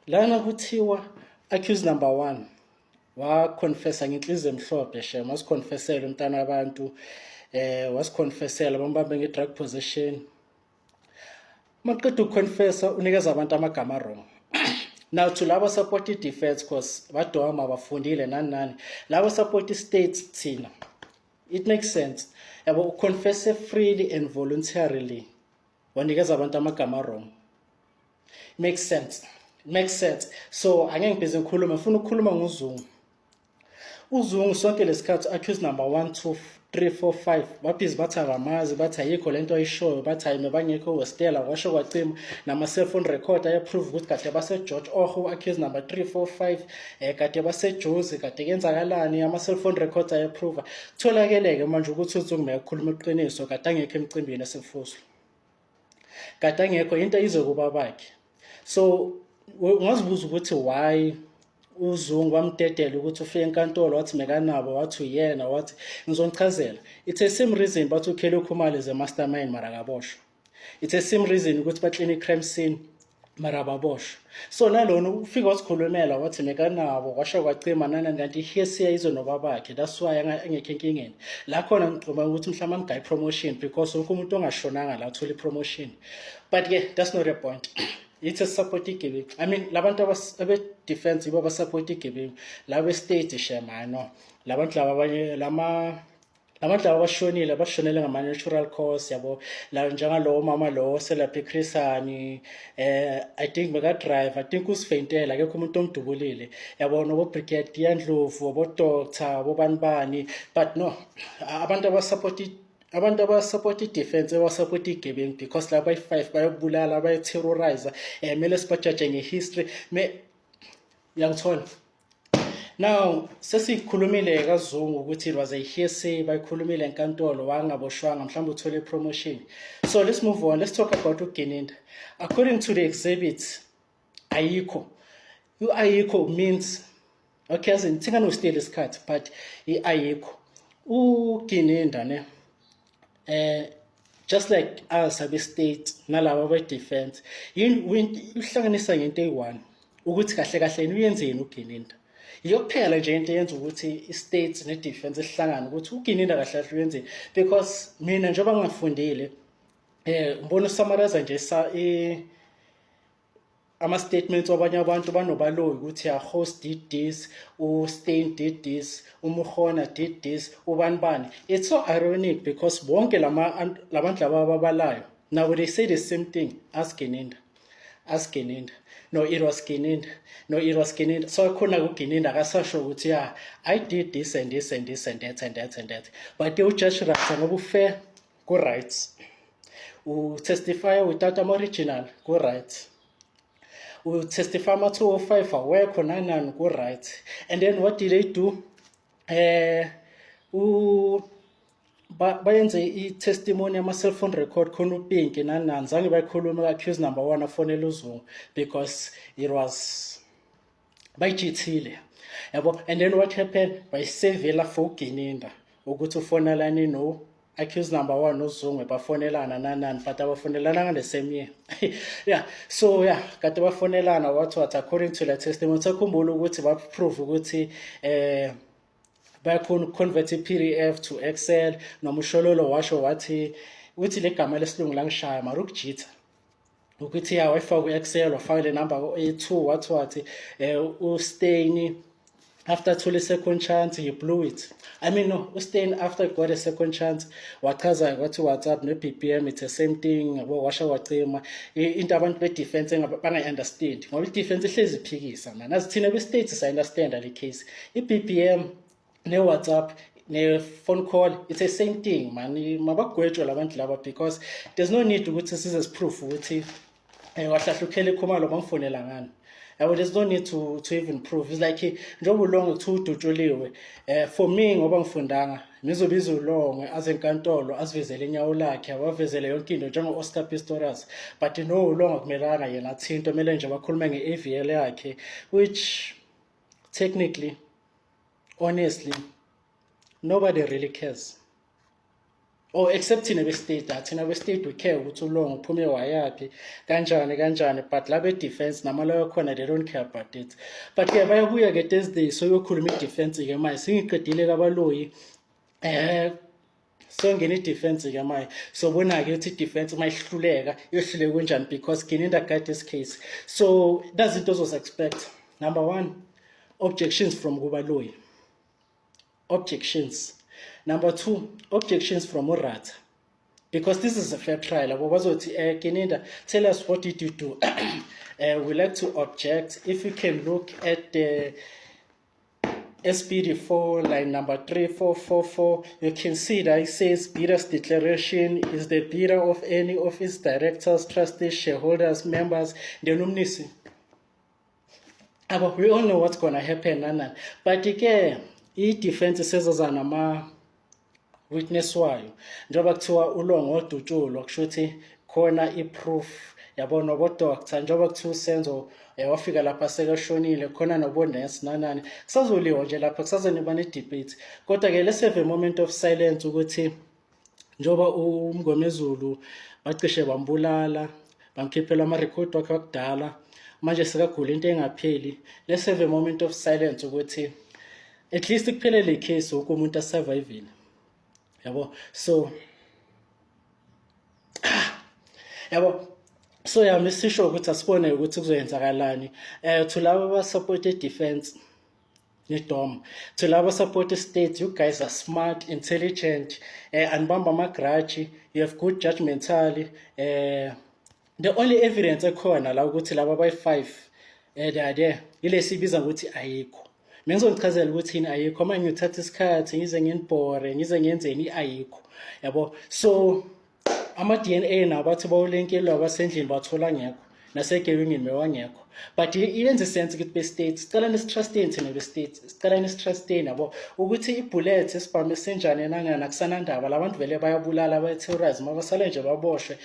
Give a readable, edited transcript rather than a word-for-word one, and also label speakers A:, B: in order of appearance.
A: lana kuthiwa accused number 1 waconfessa ngenhliziyo emhlophe shem, wasiconfessela umntana wabantu, wasiconfessela bambambe nge-drug possession. Maqeda ukuconfessa unikeza abantu amagama wrong. Now to labo support i-defense cause badoma bafundile nani labo support i-state thina, it makes sense yabo uconfess freely and voluntarily wanikeza abantu amagama wrong. It makes sense. So angeke ngibize ngikhuluma, ngifuna ukukhuluma ngoZungu. uZungu sonke lesikhathi accused number 1 2 3 4 5 babhizi bathi abamazi, bathi ayikho lento ayishoyo, bathi ayime bangekho westela washo kwacima nama cellphone record ayaprove ukuthi kade base George Oho accused number 3 4 5 kade base Jozi, kade kenzakalani, ama cellphone record ayaprove. Tholakeleke manje ukuthi uZungu mayekhuluma iqiniso kade angekho emcimbini esefuso, kade angekho into izokuba bakhe. So ungazibuza ukuthi why uZungu wamdedela ukuthi ufike enkantolo wathi mekanabo, wathi uyena, wathi ngizonichazela. It's the same reason bathi uKelly Khumalo is a mastermind mara kaboshwa. It's the same reason ukuthi baklini crime scene mara baboshwa. So nalona ufika wasikhulumela wathi mekanabo washo kwacima nana kanti hearsay izonoba bakhe, that's why angekho enkingeni. La khona ngicuma ukuthi mhlawumbe amguy promotion because wonke umuntu ongashonanga la uthola promotion. But that's not the point. It's a support igiving. I mean, labantu abe-defense ibo abasupport igiving. Labe state shemano. Labantu laba abashonile ngama-natural cause yabo. La njengalo mama lo selaphi Chrisani, I think drive, I think usifeyintela akekho umuntu omdubulile. Yabo no Brigadier Ndlovu, abo doctor, abo banibani, but no, abantu abasupport i-defense abasupport igiving because laba ayi-5 bayobulala, bayaterrorize, mele sibajaje ngehistory yangithola. Now sesikhulumile kaZungu ukuthi it was a hearsay, bayikhulumile enkantolo wangaboshwanga mhlawumbe uthole promotion. So let's move on, let's talk about uGininda. According to the exhibit, ayikho. Ayikho means, okay, as in thingani usteal isikhathi, but ayikho. uGininda ne just like us abe-state nalabo abe-defense uhlanganisa ngento eyi-1 ukuthi kahle kahle uyenzeni uGininda. Iyokuphela nje into yenza ukuthi i-state ne-defense ihlangane ukuthi uGininda kahle kahle uyenzeni, because mina njengoba ngingafundile ngibona usummarize nje ama-statements wabanye abantu banobaloyi ukuthi host did this, uStain did this, uMukhona did this, ubanibani. It's so ironic because bonke labantu laba ababalayo now they say the same thing, ask Gininda. No, it was Gininda. So khona uGininda akasasho ukuthi I did this and this and this and that and that and that. But uJudge Ratha ngoba ufair ku-rights, testify without ama-original ku-right, testify ama-205 awekho nani ku-right. And then what did they do? Bayenze i-testimony ama-cellphone record khona uPinki nani zange bayikhuluma accused number 1 afonela uZungu because it was bayijithile yabo. And then what happened, bayisevela for uGininda ukuthi ufonelani no accused number 1 noZungu bafonelana nani but abafonelana the same year. Yeah, so yeah, kade bafonelana what according to the testimony sakhumbula ukuthi baprove ukuthi bayakhona convert i-PDF to Excel. Nomushololo washo wathi uthi le gama lesilungu langishaya mara ukujitha ukuthi wayifaka ku-Excel wafaka le number A2 wathi uStain after thole second chance he blew it. I mean no, uStain after got a second chance wachaza wathi WhatsApp ne-BBM it's the same thing yabo, washa wacima into abantu be-defense bangayi-understand ngoba i-defense ihlezi iphikisa man. As thina be-state sa-understand le case, i-BBM ne-WhatsApp ne-phone call it's the same thing man. Mabagwetshwe labantu laba because there's no need ukuthi size proof ukuthi wahlahla uKelly Khumalo bamfonela ngani. There's no need to even prove. It's like njengoba ulonge kuthiwa udutsholiwe. For me ngoba ngifundanga nizobiza ulonge azenkantolo asivezele inyawo lakhe abavezele yonke into njengo-Oscar Pistorius, but no ulonge akumelanga yena athinto, kumele nje bakhulume nge-AVL yakhe, which technically honestly nobody really cares. or except thina be-state thina be-state we care ukuthi ulong uphume wayaphi kanjani but labe defense namalayo khona they don't care about it. But ke bayabuya ke Thursday so yokhuluma i-defense ke manje singiqedile kabaloyi so ngene i-defense ke manje sobona-ke ukuthi i-defense uma ihluleka iyohluleka kanjani because Kininda got this case. So that's into ozos-expect. Number one, objections from kubaloyi. Objections. Number two, objections from Urata. Because this is a fair trial. Kininda, tell us what did you do? We like to object. If you can look at the SPD4 line number 3444, you can see that it says bidder's declaration is the bidder of any of its directors, trustees, shareholders, members, the nominee. But we all know what's going to happen. But again, i-defense sezozana witness wayo njengoba kuthiwa ulongo odutshulwa kusho ukuthi khona i-proof yabo nobo-doctor njengoba kuthiwa uSenzo wafika lapha sekashonile khona nobo-nurse nanani kusazoliwa nje lapha kusazoniba ne-debate. Kodwa-ke let's have a moment of silence ukuthi njengoba uMngomezulu bacishe bambulala bamkhiphela amarekhodi wakhe wakudala manje sekagula into engapheli. Let's have a moment of silence ukuthi at least kuphelele icase wonke umuntu asurvivile yabo. So yabo, so misisho ukuthi asibone ukuthi kuzoyenzakalani to labo abasupport defense neDom, to labo support state. You guys are smart, intelligent, anibamba amagraji, you have good judgmentally. The only evidence ekhona la ukuthi laba abayi-5 they are there ile sibiza ukuthi ayikho. Mina ngizonichazela ukuthi yini ayikho manje ngithatha isikhathi ngize nginibhore ngize ngenzeni ayikho yabo. So ama-DNA nabathi bawulenkelwa abasendlini bathola ngekho nasegebengini mewangekho. But iyenza sense ukuthi be-state sicela nisitrusteni thina be-state sicela nisitrusteni yabo ukuthi ibullet esibhame senjani nangana kusanandaba labantu vele bayabulala bayi-terrorism abasale nje baboshwe.